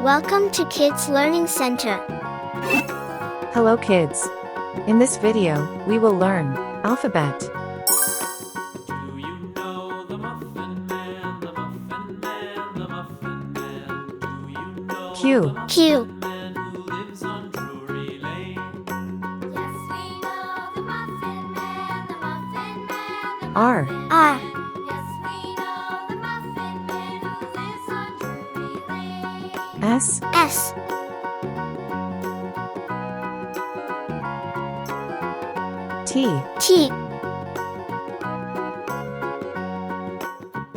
Welcome to Kids Learning Center. Hello kids. In this video, we will learn alphabet. Do you know the Muffin Man, the Muffin Man, the Muffin Man? Do you know Q. the Q. Muffin Man who lives on Drury Lane? Yes, we know the Muffin Man, the Muffin Man, the R. R. Yes, we know the Muffin Man who lives on Drury Lane. S. S. T. T.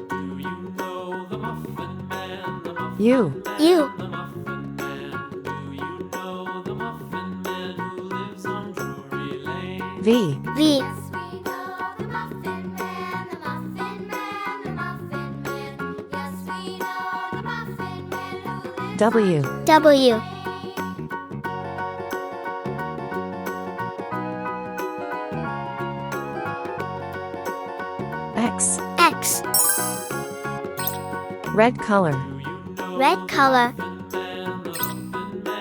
Do you know the Muffin Man, the Muffin U. U. the Muffin Man? Do you know the Muffin Man who lives on Drury Lane? V. V. Yes, we know the Muffin Man, the Muffin Man, the Muffin Man. Yes, we know the Muffin Man who lives W. W. X. X. Red color. Red color.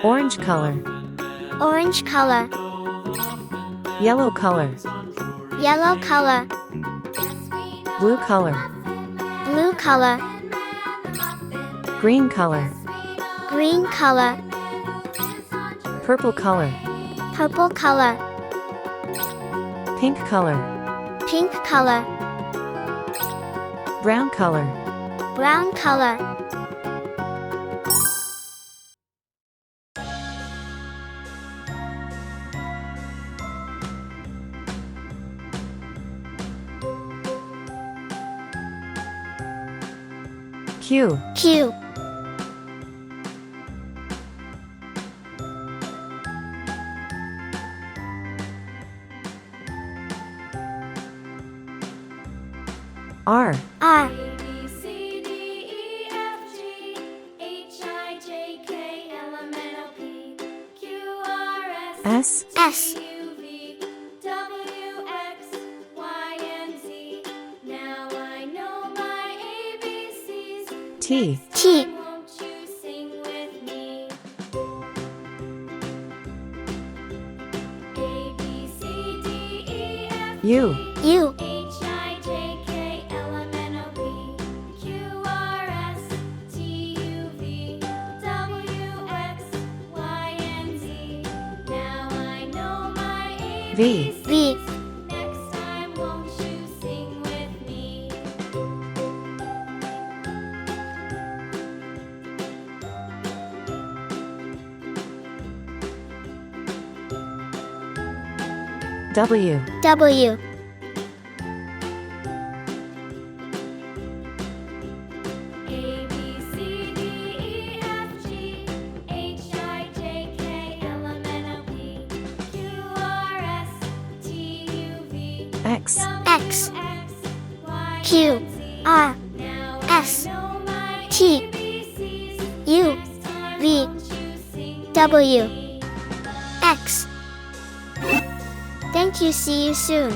Orange color. Orange color. Yellow color. Yellow color. Blue color. Blue color. Green color. Green color. Purple color. Purple color. Pink color. Pink color. Brown color. Brown color. Q. Q. R. R. A, B, C, D, E, F, G, H, I, J, K, L, M, N, O, P, Q, R, S, S. S. T, U, V, W, X, Y, and Z. Now I know my ABCs. T. T. Won't you sing with me? A, B, C, D, E, F, U. U. H, I, J, K, L, M, N, O, P, Q, R, S, T, U, V, W, X, Y, and Z. Now I know my V. ABCs. V. Next time, won't you sing with me? W. W. A, B, C, D, E, F, G, H, I, J, K, L, M, N, O, P, Q, R, S, T, U, V, X. X. X, Y, Q. and Z. R. Now S. I know my T. ABCs. U. Next time, V. won't you sing with W. me? X. Thank you. See you soon.